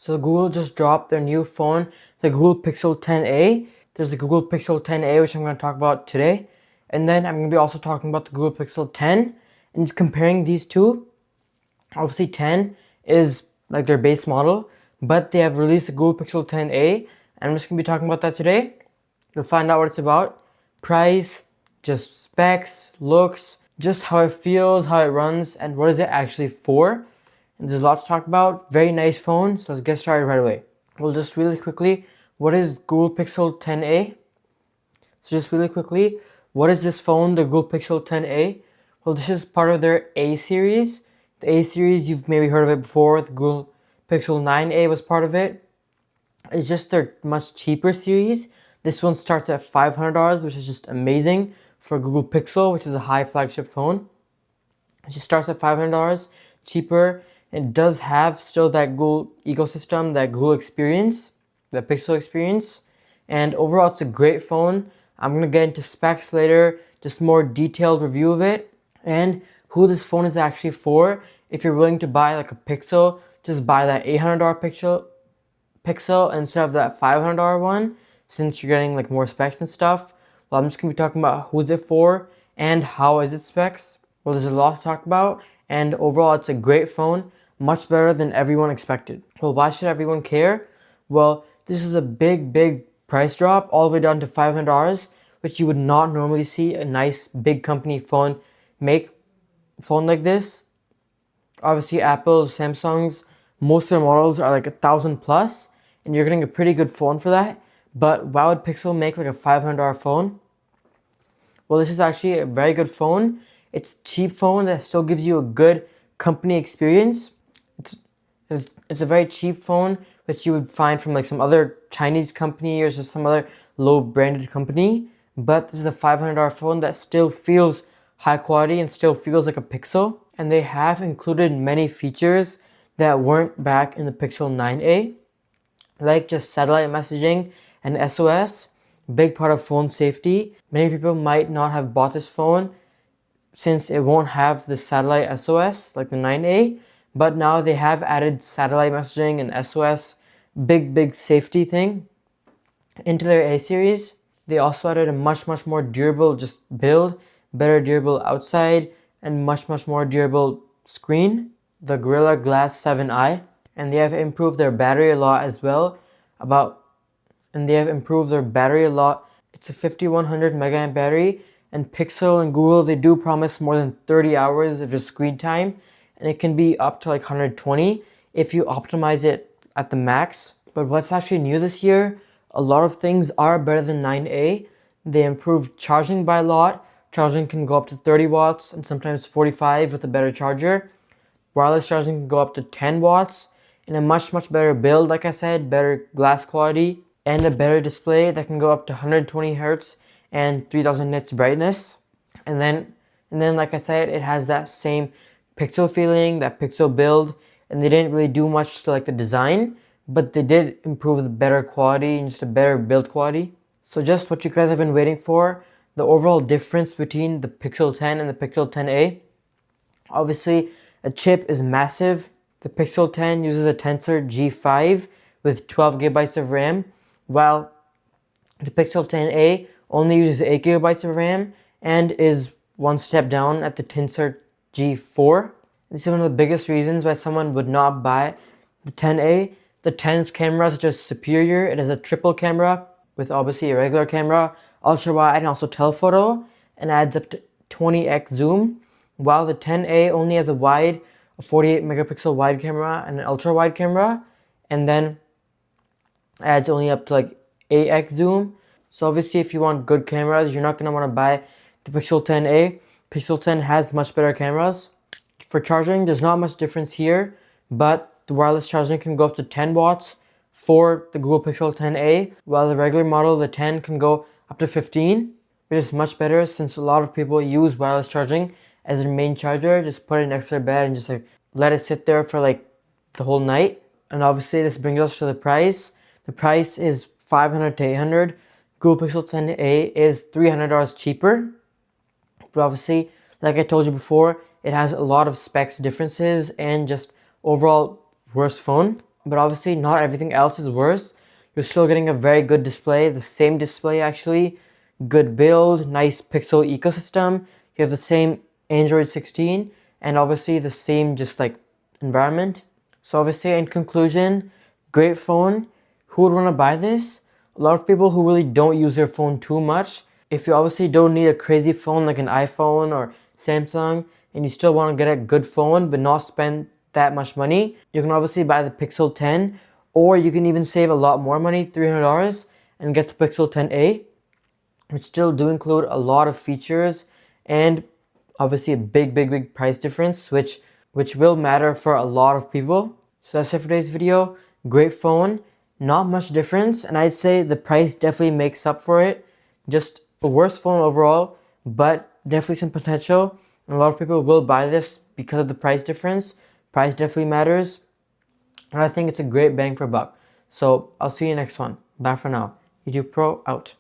So Google just dropped their new phone, the Google Pixel 10a. There's the Google Pixel 10a, which I'm going to talk about today. And then I'm going to be also talking about the Google Pixel 10 and just comparing these two. Obviously 10 is like their base model, but they have released the Google Pixel 10a. And I'm just going to be talking about that today. You'll find out what it's about. Price, just specs, looks, just how it feels, how it runs, and what is it actually for. And there's a lot to talk about. Very nice phone, so let's get started right away. Well, just really quickly, what is Google Pixel 10a? So just really quickly, what is this phone, the Google Pixel 10a? Well, this is part of their A series. The A series, you've maybe heard of it before. The Google Pixel 9a was part of it. It's just their much cheaper series. This one starts at $500, which is just amazing for Google Pixel, which is a high flagship phone. It just starts at $500, cheaper. It does have still that Google ecosystem, that Google experience, the Pixel experience. And overall, it's a great phone. I'm going to get into specs later, just more detailed review of it, and who this phone is actually for. If you're willing to buy like a Pixel, just buy that $800 Pixel instead of that $500 one, since you're getting like more specs and stuff. Well, I'm just going to be talking about who's it for and how is it specs. Well, there's a lot to talk about, and overall, it's a great phone, much better than everyone expected. Well, why should everyone care? Well, this is a big price drop, all the way down to $500, which you would not normally see a nice big company phone make phone like this. Obviously, Apple's, Samsung's, most of their models are like 1,000 plus, and you're getting a pretty good phone for that. But why would Pixel make like a $500 phone? Well, this is actually a very good phone. It's a cheap phone that still gives you a good company experience. It's a very cheap phone which you would find from like some other Chinese company or just some other low branded company. But this is a $500 phone that still feels high quality and still feels like a Pixel. And they have included many features that weren't back in the Pixel 9a, like just satellite messaging and SOS, big part of phone safety. Many people might not have bought this phone since it won't have the satellite SOS like the 9a, but now they have added satellite messaging and SOS, big safety thing into their A series. They also added a much more durable just build, better durable outside, and much more durable screen, the Gorilla Glass 7i. And they have improved their battery a lot as well. It's a 5100 mAh battery, and Pixel and Google, they do promise more than 30 hours of your screen time, and it can be up to like 120 if you optimize it at the max. But what's actually new this year, a lot of things are better than 9a. They improved charging by a lot. Charging can go up to 30 watts and sometimes 45 with a better charger. Wireless charging can go up to 10 watts in a much better build, like I said, better glass quality, and a better display that can go up to 120 Hz and 3000 nits brightness. And then like I said, it has that same Pixel feeling, that Pixel build, and they didn't really do much to like the design, but they did improve the better quality and just a better build quality. So just what you guys have been waiting for, the overall difference between the Pixel 10 and the Pixel 10a. Obviously, a chip is massive. The Pixel 10 uses a Tensor G5 with 12 gigabytes of RAM, while the Pixel 10a only uses 8 gigabytes of RAM and is one step down at the Tensor G4. This is one of the biggest reasons why someone would not buy the 10a. The 10's cameras are just superior. It has a triple camera with obviously a regular camera, ultra wide, and also telephoto, and adds up to 20x zoom, while the 10a only has a 48 megapixel wide camera and an ultra wide camera, and then adds only up to like 8x zoom. So obviously if you want good cameras, you're not going to want to buy the Pixel 10a. Pixel 10 has much better cameras. For charging, there's not much difference here, but the wireless charging can go up to 10 watts for the Google Pixel 10a, while the regular model, the 10, can go up to 15, which is much better since a lot of people use wireless charging as their main charger. Just put it next to their bed and just like let it sit there for like the whole night. And obviously this brings us to the price. The price is $500 to $800. Google Pixel 10a is $300 cheaper. But obviously, like I told you before, it has a lot of specs differences and just overall worse phone. but obviously not everything else is worse. You're still getting a very good display, the same display actually, good build, nice Pixel ecosystem. You have the same Android 16 and obviously the same just like environment. So obviously in conclusion, great phone. Who would want to buy this? A lot of people who really don't use their phone too much. If you obviously don't need a crazy phone like an iPhone or Samsung and you still want to get a good phone but not spend that much money, you can obviously buy the Pixel 10, or you can even save a lot more money, $300, and get the Pixel 10a, which still do include a lot of features and obviously a big price difference, which will matter for a lot of people. So that's it for today's video. Great phone, not much difference, and I'd say the price definitely makes up for it. Just a worse phone overall, but definitely some potential. And a lot of people will buy this because of the price difference. Price definitely matters, and I think it's a great bang for buck. So I'll see you next one. Bye for now. YouTube Pro out.